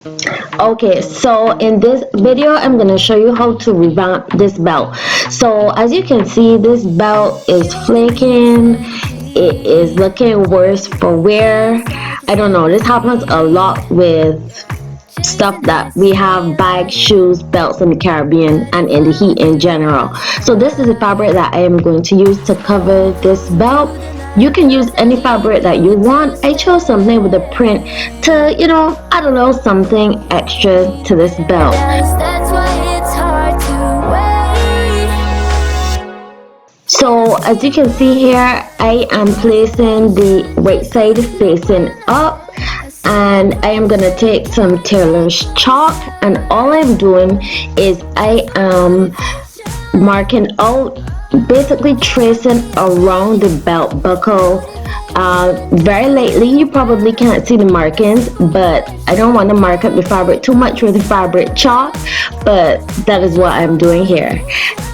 Okay, so in this video I'm gonna show you how to revamp this belt. So as you can see, this belt is flaking. It is looking worse for wear. I don't know, this happens a lot with stuff that we have: bags, shoes, belts in the Caribbean and in the heat in general. So this is the fabric that I am going to use to cover this belt. You can use any fabric that you want. I chose something with a print to, add a little something extra to this belt. So as you can see here, I am placing the right side facing up, and I am gonna take some tailor's chalk, and all I'm doing is I am marking out, basically tracing around the belt buckle very lightly. You probably can't see the markings, but I don't want to mark up the fabric too much with the fabric chalk, but that is what I'm doing here.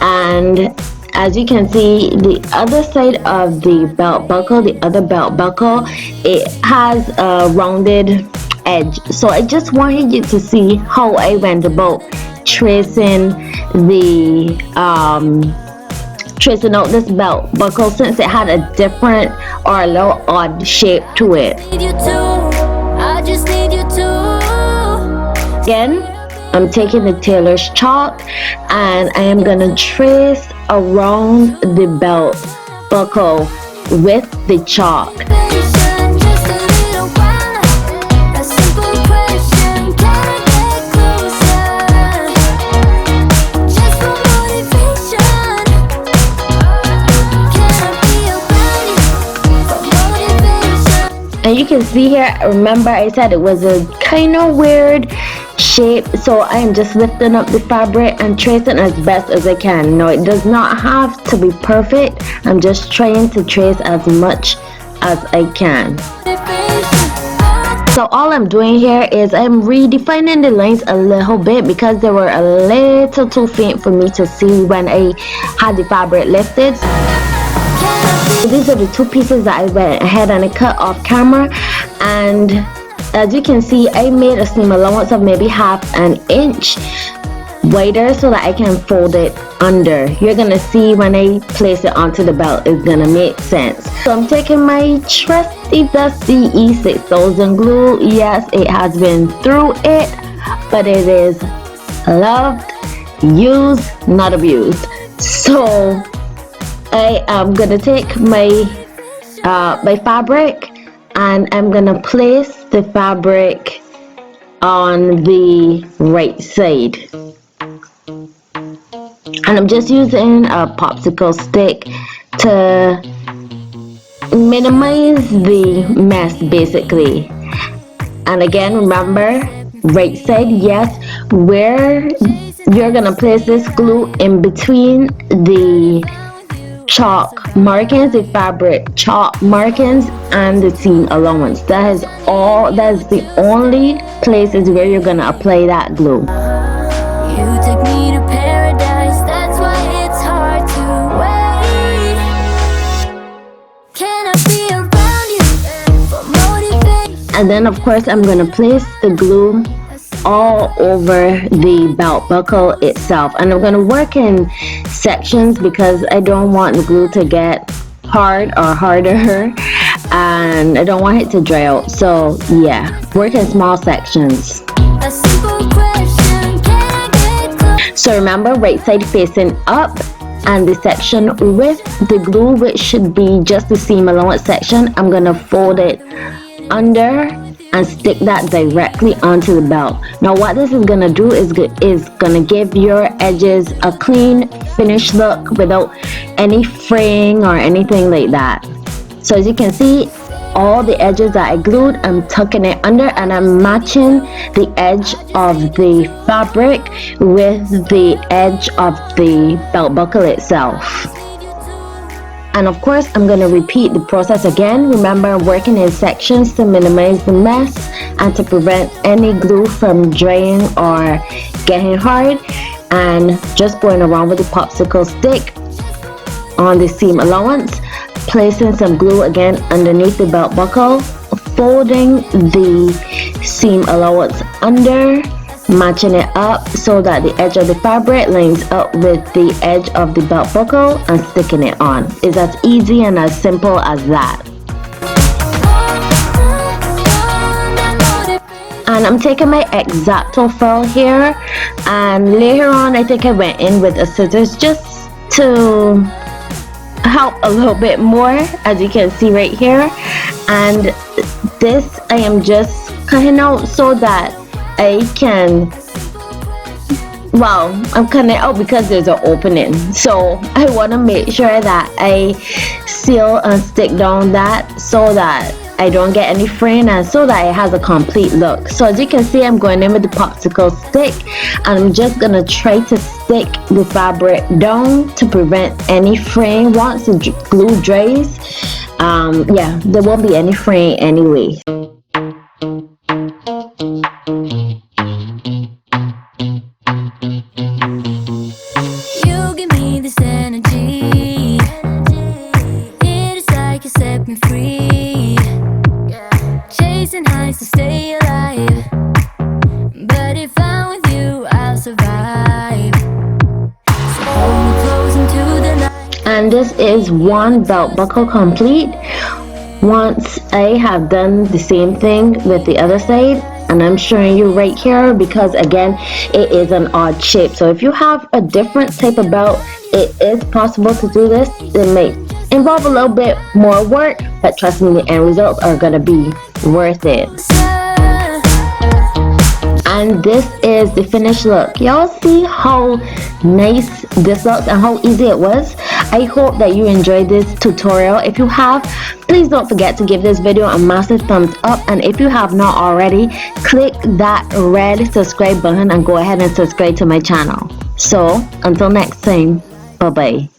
And as you can see, the other side of the belt buckle, the other belt buckle, it has a rounded edge. So I just wanted you to see how I went about tracing out this belt buckle, since it had a different or a little odd shape to it. Again, I'm taking the tailor's chalk and I am gonna trace around the belt buckle with the chalk. And you can see here, remember I said it was a kind of weird shape, so I am just lifting up the fabric and tracing as best as I can. No, it does not have to be perfect. I'm just trying to trace as much as I can. So all I'm doing here is I'm redefining the lines a little bit because they were a little too faint for me to see when I had the fabric lifted. These are the two pieces that I went ahead and I cut off camera, and as you can see, I made a seam allowance of maybe half an inch wider so that I can fold it under. You're gonna see when I place it onto the belt, it's gonna make sense. So I'm taking my trusty dusty E6000 glue. Yes, it has been through it, but it is loved, used, not abused. So I am gonna take my fabric and I'm gonna place the fabric on the right side, and I'm just using a popsicle stick to minimize the mess basically. And again, remember, right side, yes, where you're gonna place this glue in between the chalk markings, the fabric chalk markings and the seam allowance. That is the only places where you're gonna apply that glue. You take me to paradise, that's why it's hard to wait. Can I be around you for motivation? And then of course I'm gonna place the glue all over the belt buckle itself, and I'm going to work in sections because I don't want the glue to get hard or harder, and I don't want it to dry out. So yeah, work in small sections. So remember, right side facing up, and the section with the glue, which should be just the seam allowance section, I'm going to fold it under and stick that directly onto the belt. Now what this is gonna do is gonna give your edges a clean finished look without any fraying or anything like that. So as you can see, all the edges that I glued, I'm tucking it under and I'm matching the edge of the fabric with the edge of the belt buckle itself. And of course, I'm going to repeat the process again. Remember, I'm working in sections to minimize the mess and to prevent any glue from drying or getting hard. And just going around with the popsicle stick on the seam allowance, placing some glue again underneath the belt buckle, folding the seam allowance under, matching it up so that the edge of the fabric lines up with the edge of the belt buckle, and sticking it on. It's as easy and as simple as that. And I'm taking my X-Acto fil here, and later on I think I went in with a scissors just to help a little bit more, as you can see right here. And this I am just cutting out so that I can, well, I'm cutting it out because there's an opening, so I want to make sure that I seal and stick down that so that I don't get any fraying, and so that it has a complete look. So as you can see, I'm going in with the popsicle stick, and I'm just gonna try to stick the fabric down to prevent any fraying. Once the glue dries, yeah, there won't be any fraying anyway. You give me this energy, it is like you set me free. Chasing highs to stay alive, but if I'm with you, I'll survive. So hold me close into the night. And this is one belt buckle complete. Once I have done the same thing with the other side, and I'm showing you right here because again it is an odd shape. So if you have a different type of belt, it is possible to do this. It may involve a little bit more work, but trust me, the end results are gonna be worth it. And this is the finished look. Y'all see how nice this looks and how easy it was? I hope that you enjoyed this tutorial. If you have, please don't forget to give this video a massive thumbs up, and if you have not already, click that red subscribe button and go ahead and subscribe to my channel. So until next time, bye bye.